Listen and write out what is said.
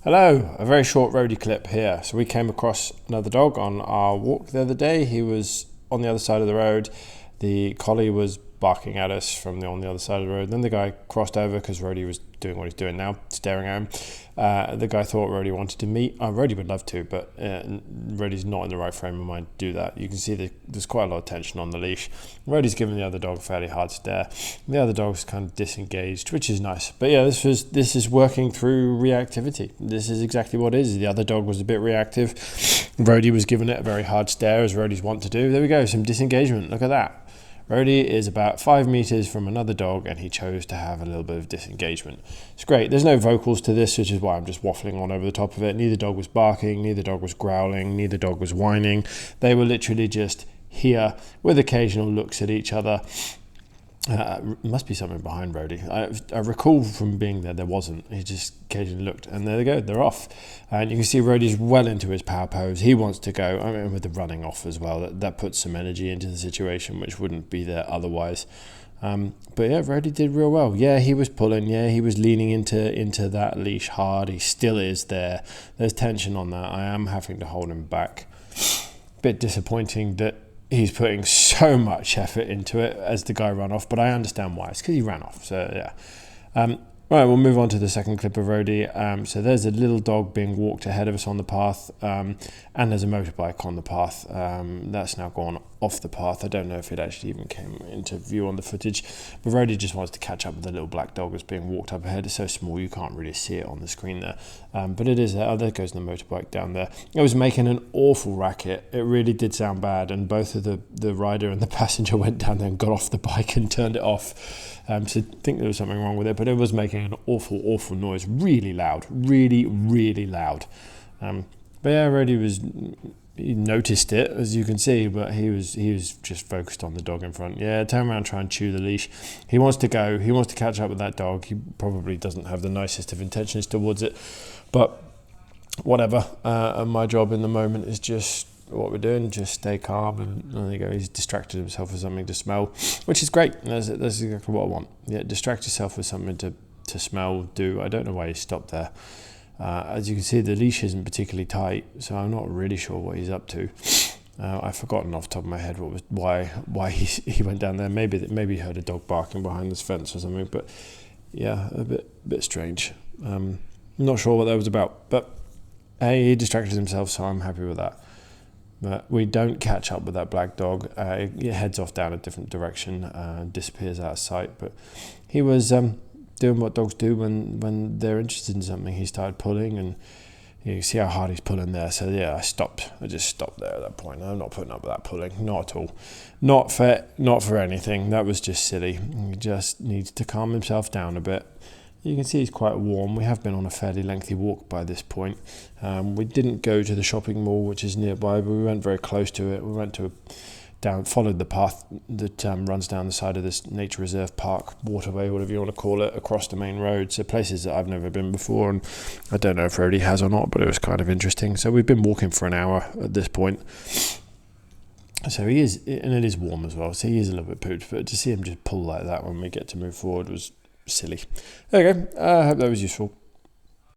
Hello, a very short roadie clip here. So we came across another dog on our walk the other day. He was on the other side of the road. The collie was barking at us from on the other side of the road. Then the guy crossed over because Roadie was doing what he's doing now, staring at him. The guy thought Roadie wanted to meet. Roadie would love to, but Roadie's not in the right frame of mind to do that. You can see that there's quite a lot of tension on the leash. Roadie's giving the other dog a fairly hard stare. The other dog's kind of disengaged, which is nice. But yeah, this is working through reactivity. This is exactly what it is. The other dog was a bit reactive. Roadie was giving it a very hard stare, as Roadies want to do. There we go, some disengagement. Look at that. Roadie is about 5 meters from another dog and he chose to have a little bit of disengagement. It's great. There's no vocals to this, which is why I'm just waffling on over the top of it. Neither dog was barking, neither dog was growling, neither dog was whining. They were literally just here with occasional looks at each other. Must be something behind Roadie. I recall from being there wasn't. He just occasionally looked, and there they go, they're off. And you can see Roadie's well into his power pose. He wants to go. I mean, with the running off as well, that puts some energy into the situation, which wouldn't be there otherwise. But yeah, Roadie did real well. Yeah, he was pulling. Yeah, he was leaning into that leash hard. He still is there. There's tension on that. I am having to hold him back. Bit disappointing that he's putting so much effort into it as the guy ran off, but I understand why. It's because he ran off. So yeah. Right, we'll move on to the second clip of Roadie. So there's a little dog being walked ahead of us on the path, and there's a motorbike on the path. That's now gone off the path. I don't know if it actually even came into view on the footage, but Roadie just wants to catch up with the little black dog that's being walked up ahead. It's so small you can't really see it on the screen there, but it is there. Oh, there goes the motorbike down there. It was making an awful racket. It really did sound bad, and both of the rider and the passenger went down there and got off the bike and turned it off. So I think there was something wrong with it, but it was making an awful noise, really loud, really loud. But yeah, Roadie he noticed it, as you can see, but he was just focused on the dog in front. Yeah, turn around, try and chew the leash. He wants to go. He wants to catch up with that dog. He probably doesn't have the nicest of intentions towards it, but whatever. And my job in the moment is just what we're doing, just stay calm, and there you go, he's distracted himself with something to smell, which is great. That's exactly what I want. Yeah, distract yourself with something to smell, do. I don't know why he stopped there. As you can see, the leash isn't particularly tight, so I'm not really sure what he's up to. I've forgotten off the top of my head why he went down there. Maybe he heard a dog barking behind this fence or something, but yeah, a bit strange. Not sure what that was about, but he distracted himself, so I'm happy with that. But we don't catch up with that black dog. It heads off down a different direction, disappears out of sight. But he was doing what dogs do when they're interested in something. He started pulling, and you see how hard he's pulling there. So yeah, I just stopped there at that point. I'm not putting up with that pulling, not at all. Not for anything. That was just silly. He just needs to calm himself down a bit. You can see he's quite warm. We have been on a fairly lengthy walk by this point. We didn't go to the shopping mall, which is nearby, but we went very close to it. We went followed the path that runs down the side of this nature reserve park, waterway, whatever you want to call it, across the main road. So places that I've never been before, and I don't know if Roadie has or not, but it was kind of interesting. So we've been walking for an hour at this point. So he is, and it is warm as well, so he is a little bit pooped, but to see him just pull like that when we get to move forward was silly. There you go. I hope that was useful.